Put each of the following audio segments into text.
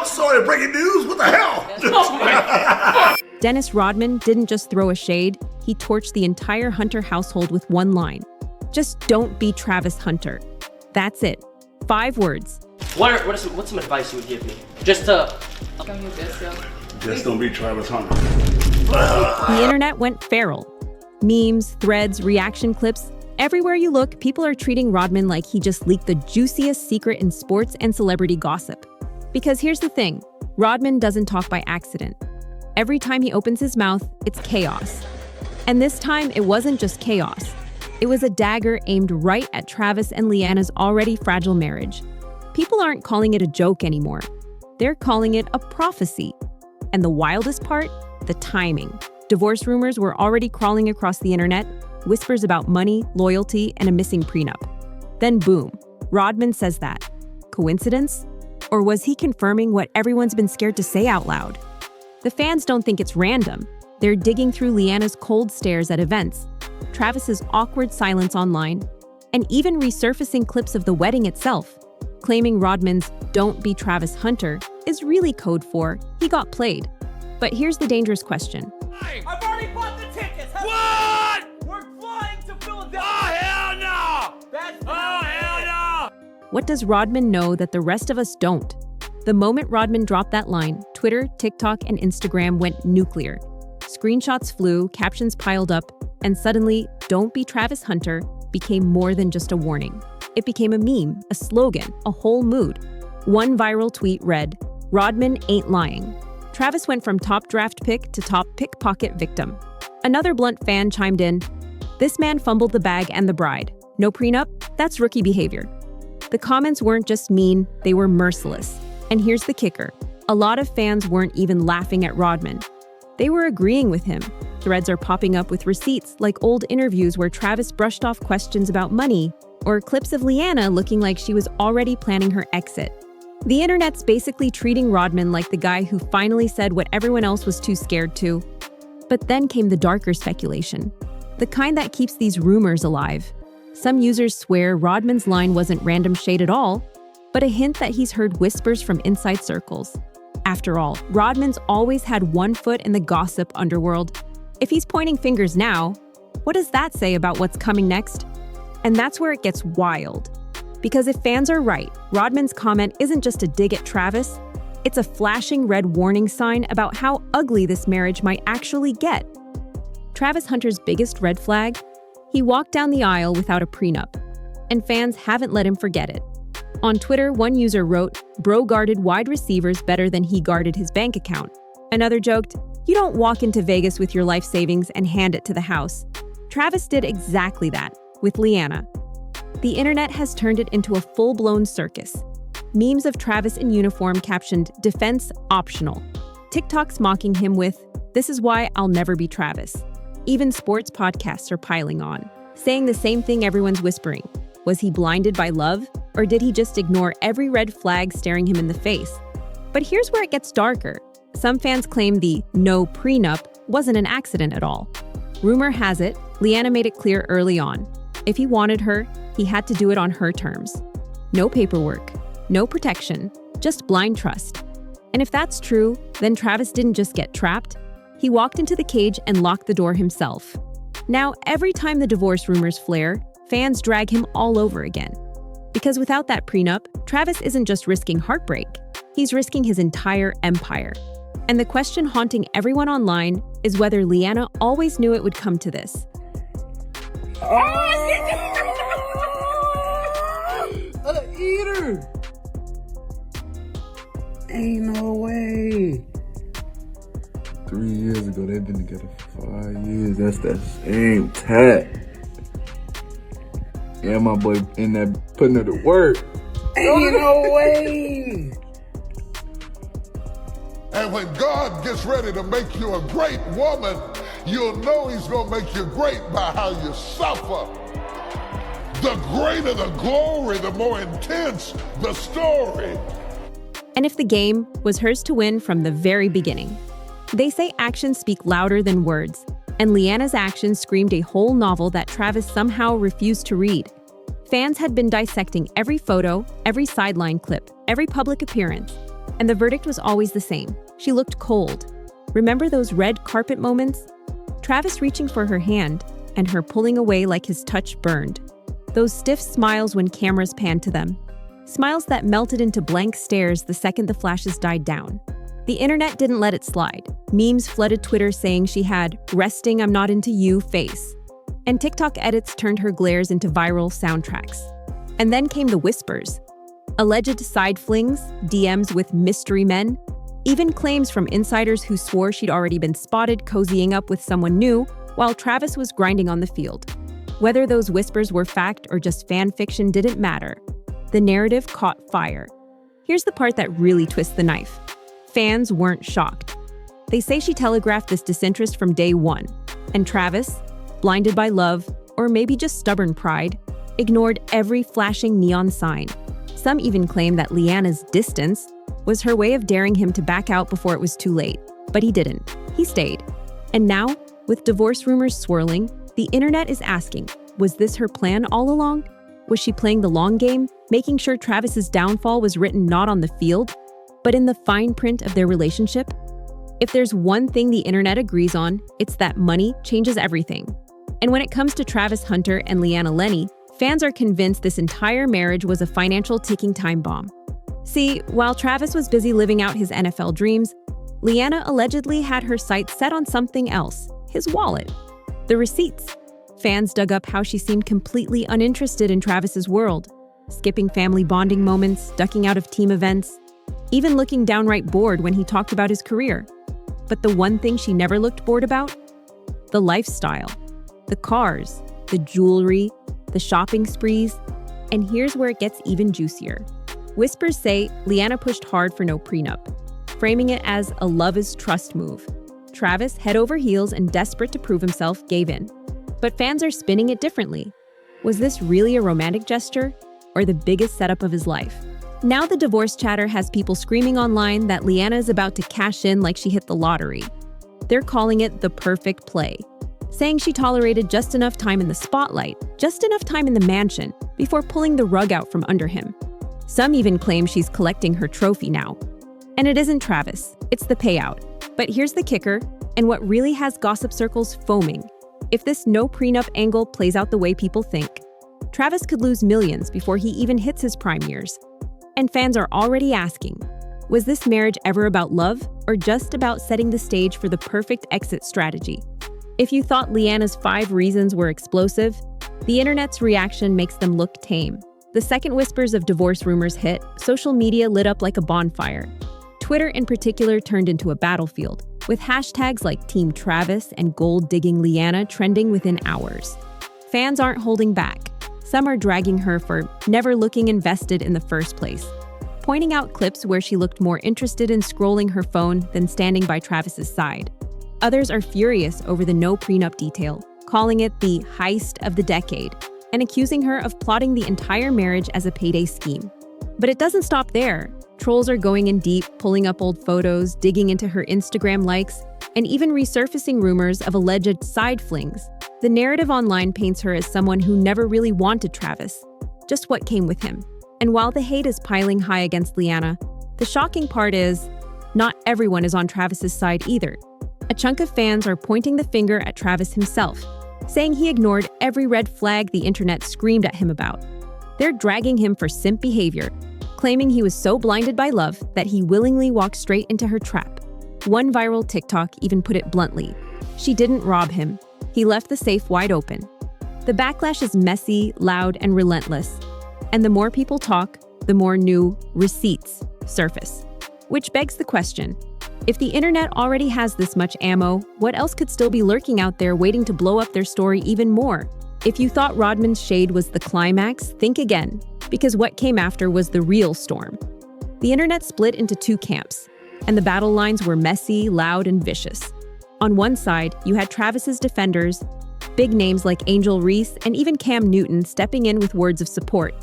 sorry, breaking news. What the hell? Dennis Rodman didn't just throw a shade, he torched the entire Hunter household with one line. Just don't be Travis Hunter. That's it. 5 words. What's some advice you would give me? Just to... Just don't be Travis Hunter. The internet went feral. Memes, threads, reaction clips. Everywhere you look, people are treating Rodman like he just leaked the juiciest secret in sports and celebrity gossip. Because here's the thing, Rodman doesn't talk by accident. Every time he opens his mouth, it's chaos. And this time, it wasn't just chaos. It was a dagger aimed right at Travis and Leanna's already fragile marriage. People aren't calling it a joke anymore. They're calling it a prophecy. And the wildest part? The timing. Divorce rumors were already crawling across the internet, whispers about money, loyalty, and a missing prenup. Then boom, Rodman says that. Coincidence? Or was he confirming what everyone's been scared to say out loud? The fans don't think it's random. They're digging through Leanna's cold stares at events, Travis's awkward silence online, and even resurfacing clips of the wedding itself, claiming Rodman's "Don't be Travis Hunter" is really code for "he got played." But here's the dangerous question. I've already bought the tickets! What? We're flying to Philadelphia! Oh, hell no! That's Oh, hell no! What does Rodman know that the rest of us don't? The moment Rodman dropped that line, Twitter, TikTok, and Instagram went nuclear. Screenshots flew, captions piled up, and suddenly, "Don't be Travis Hunter" became more than just a warning. It became a meme, a slogan, a whole mood. One viral tweet read, "Rodman ain't lying." Travis went from top draft pick to top pickpocket victim. Another blunt fan chimed in, "This man fumbled the bag and the bride. No prenup? That's rookie behavior." The comments weren't just mean, they were merciless. And here's the kicker. A lot of fans weren't even laughing at Rodman. They were agreeing with him. Threads are popping up with receipts like old interviews where Travis brushed off questions about money, or clips of Leanna looking like she was already planning her exit. The internet's basically treating Rodman like the guy who finally said what everyone else was too scared to. But then came the darker speculation, the kind that keeps these rumors alive. Some users swear Rodman's line wasn't random shade at all, but a hint that he's heard whispers from inside circles. After all, Rodman's always had one foot in the gossip underworld. If he's pointing fingers now, what does that say about what's coming next? And that's where it gets wild. Because if fans are right, Rodman's comment isn't just a dig at Travis, it's a flashing red warning sign about how ugly this marriage might actually get. Travis Hunter's biggest red flag? He walked down the aisle without a prenup, and fans haven't let him forget it. On Twitter, one user wrote, "Bro guarded wide receivers better than he guarded his bank account." Another joked, "You don't walk into Vegas with your life savings and hand it to the house." Travis did exactly that with Leanna. The internet has turned it into a full-blown circus. Memes of Travis in uniform captioned, "Defense optional." TikToks mocking him with, "This is why I'll never be Travis." Even sports podcasts are piling on, saying the same thing everyone's whispering. Was he blinded by love, or did he just ignore every red flag staring him in the face? But here's where it gets darker. Some fans claim the "no prenup" wasn't an accident at all. Rumor has it, Leanna made it clear early on. If he wanted her, he had to do it on her terms. No paperwork, no protection, just blind trust. And if that's true, then Travis didn't just get trapped. He walked into the cage and locked the door himself. Now, every time the divorce rumors flare, fans drag him all over again. Because without that prenup, Travis isn't just risking heartbreak, he's risking his entire empire. And the question haunting everyone online is whether Leanna always knew it would come to this. Eater! Ain't no way. 3 years ago, they've been together for 5 years. That's that same tat. Yeah, my boy in there putting her to work. Ain't no way. And when God gets ready to make you a great woman, you'll know he's gonna make you great by how you suffer. The greater the glory, the more intense the story. And if the game was hers to win from the very beginning. They say actions speak louder than words, and Leanna's actions screamed a whole novel that Travis somehow refused to read. Fans had been dissecting every photo, every sideline clip, every public appearance. And the verdict was always the same. She looked cold. Remember those red carpet moments? Travis reaching for her hand and her pulling away like his touch burned. Those stiff smiles when cameras panned to them. Smiles that melted into blank stares the second the flashes died down. The internet didn't let it slide. Memes flooded Twitter saying she had "resting I'm not into you" face. And TikTok edits turned her glares into viral soundtracks. And then came the whispers. Alleged side flings, DMs with mystery men, even claims from insiders who swore she'd already been spotted cozying up with someone new while Travis was grinding on the field. Whether those whispers were fact or just fan fiction didn't matter. The narrative caught fire. Here's the part that really twists the knife. Fans weren't shocked. They say she telegraphed this disinterest from day one, and Travis, blinded by love, or maybe just stubborn pride, ignored every flashing neon sign. Some even claim that Leanna's distance was her way of daring him to back out before it was too late. But he didn't. He stayed. And now, with divorce rumors swirling, the internet is asking, was this her plan all along? Was she playing the long game, making sure Travis's downfall was written not on the field, but in the fine print of their relationship? If there's one thing the internet agrees on, it's that money changes everything. And when it comes to Travis Hunter and Leanna Lenee, fans are convinced this entire marriage was a financial ticking time bomb. See, while Travis was busy living out his NFL dreams, Leanna allegedly had her sights set on something else, his wallet. The receipts. Fans dug up how she seemed completely uninterested in Travis's world, skipping family bonding moments, ducking out of team events, even looking downright bored when he talked about his career. But the one thing she never looked bored about? The lifestyle. The cars, the jewelry, the shopping sprees. And here's where it gets even juicier. Whispers say Leanna pushed hard for no prenup, framing it as a love is trust move. Travis, head over heels and desperate to prove himself, gave in. But fans are spinning it differently. Was this really a romantic gesture, or the biggest setup of his life? Now the divorce chatter has people screaming online that Leanna is about to cash in like she hit the lottery. They're calling it the perfect play, saying she tolerated just enough time in the spotlight, just enough time in the mansion, before pulling the rug out from under him. Some even claim she's collecting her trophy now. And it isn't Travis, it's the payout. But here's the kicker, and what really has gossip circles foaming. If this no prenup angle plays out the way people think, Travis could lose millions before he even hits his prime years. And fans are already asking, was this marriage ever about love or just about setting the stage for the perfect exit strategy? If you thought Leanna's 5 reasons were explosive, the internet's reaction makes them look tame. The second whispers of divorce rumors hit, social media lit up like a bonfire. Twitter in particular turned into a battlefield, with hashtags like Team Travis and Gold-Digging Leanna trending within hours. Fans aren't holding back. Some are dragging her for never looking invested in the first place, pointing out clips where she looked more interested in scrolling her phone than standing by Travis's side. Others are furious over the no prenup detail, calling it the heist of the decade, and accusing her of plotting the entire marriage as a payday scheme. But it doesn't stop there. Trolls are going in deep, pulling up old photos, digging into her Instagram likes, and even resurfacing rumors of alleged side flings. The narrative online paints her as someone who never really wanted Travis, just what came with him. And while the hate is piling high against Leanna, the shocking part is, not everyone is on Travis's side either. A chunk of fans are pointing the finger at Travis himself, saying he ignored every red flag the internet screamed at him about. They're dragging him for simp behavior, claiming he was so blinded by love that he willingly walked straight into her trap. One viral TikTok even put it bluntly, she didn't rob him, he left the safe wide open. The backlash is messy, loud, and relentless. And the more people talk, the more new receipts surface. Which begs the question, if the internet already has this much ammo, what else could still be lurking out there waiting to blow up their story even more? If you thought Rodman's shade was the climax, think again, because what came after was the real storm. The internet split into 2 camps, and the battle lines were messy, loud, and vicious. On one side, you had Travis's defenders, big names like Angel Reese and even Cam Newton stepping in with words of support,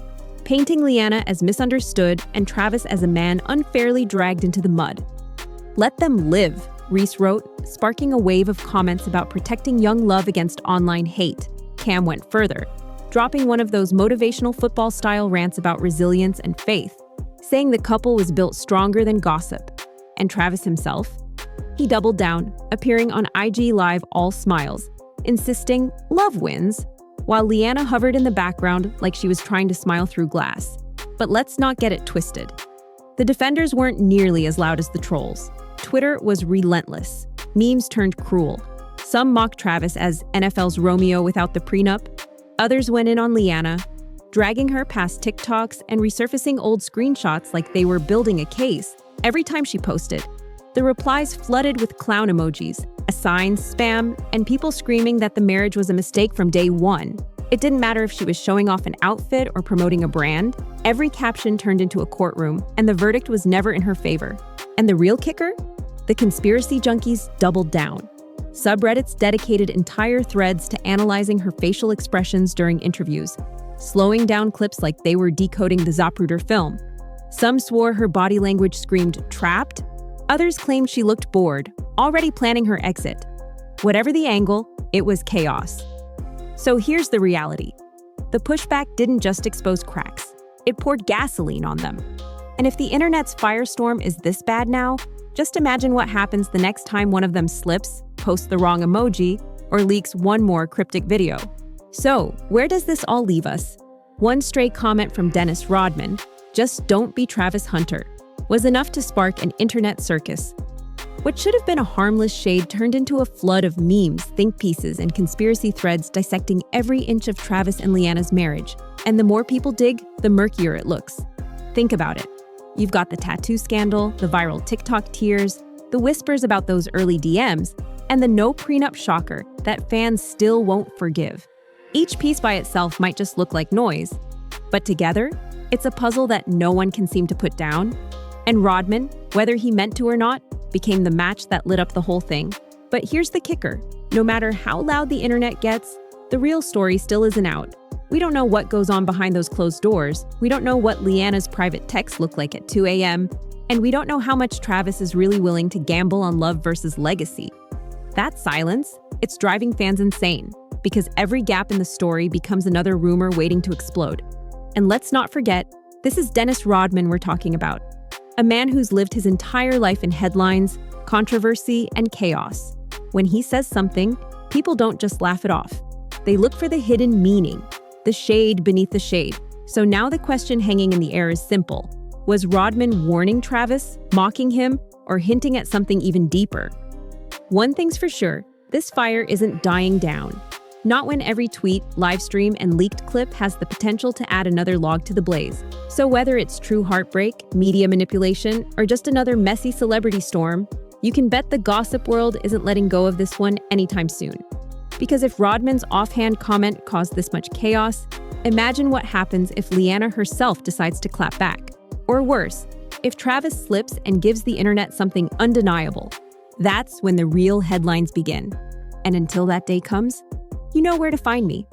painting Leanna as misunderstood and Travis as a man unfairly dragged into the mud. Let them live, Reese wrote, sparking a wave of comments about protecting young love against online hate. Cam went further, dropping one of those motivational football-style rants about resilience and faith, saying the couple was built stronger than gossip. And Travis himself? He doubled down, appearing on IG Live all smiles, insisting love wins, while Leanna hovered in the background like she was trying to smile through glass. But let's not get it twisted. The defenders weren't nearly as loud as the trolls. Twitter was relentless. Memes turned cruel. Some mocked Travis as NFL's Romeo without the prenup. Others went in on Leanna, dragging her past TikToks and resurfacing old screenshots like they were building a case every time she posted. The replies flooded with clown emojis, assigns, spam, and people screaming that the marriage was a mistake from day one. It didn't matter if she was showing off an outfit or promoting a brand. Every caption turned into a courtroom, and the verdict was never in her favor. And the real kicker? The conspiracy junkies doubled down. Subreddits dedicated entire threads to analyzing her facial expressions during interviews, slowing down clips like they were decoding the Zapruder film. Some swore her body language screamed trapped. Others claimed she looked bored, already planning her exit. Whatever the angle, it was chaos. So here's the reality. The pushback didn't just expose cracks. It poured gasoline on them. And if the internet's firestorm is this bad now, just imagine what happens the next time one of them slips, posts the wrong emoji, or leaks one more cryptic video. So, where does this all leave us? One stray comment from Dennis Rodman, "Just don't be Travis Hunter," was enough to spark an internet circus. What should have been a harmless shade turned into a flood of memes, think pieces, and conspiracy threads dissecting every inch of Travis and Leanna's marriage. And the more people dig, the murkier it looks. Think about it. You've got the tattoo scandal, the viral TikTok tears, the whispers about those early DMs, and the no prenup shocker that fans still won't forgive. Each piece by itself might just look like noise, but together, it's a puzzle that no one can seem to put down. And Rodman, whether he meant to or not, became the match that lit up the whole thing. But here's the kicker. No matter how loud the internet gets, the real story still isn't out. We don't know what goes on behind those closed doors. We don't know what Leanna's private texts look like at 2 a.m. And we don't know how much Travis is really willing to gamble on love versus legacy. That silence, it's driving fans insane, because every gap in the story becomes another rumor waiting to explode. And let's not forget, this is Dennis Rodman we're talking about. A man who's lived his entire life in headlines, controversy, and chaos. When he says something, people don't just laugh it off. They look for the hidden meaning, the shade beneath the shade. So now the question hanging in the air is simple. Was Rodman warning Travis, mocking him, or hinting at something even deeper? One thing's for sure, this fire isn't dying down. Not when every tweet, live stream, and leaked clip has the potential to add another log to the blaze. So whether it's true heartbreak, media manipulation, or just another messy celebrity storm, you can bet the gossip world isn't letting go of this one anytime soon. Because if Rodman's offhand comment caused this much chaos, imagine what happens if Leanna herself decides to clap back. Or worse, if Travis slips and gives the internet something undeniable. That's when the real headlines begin. And until that day comes, you know where to find me.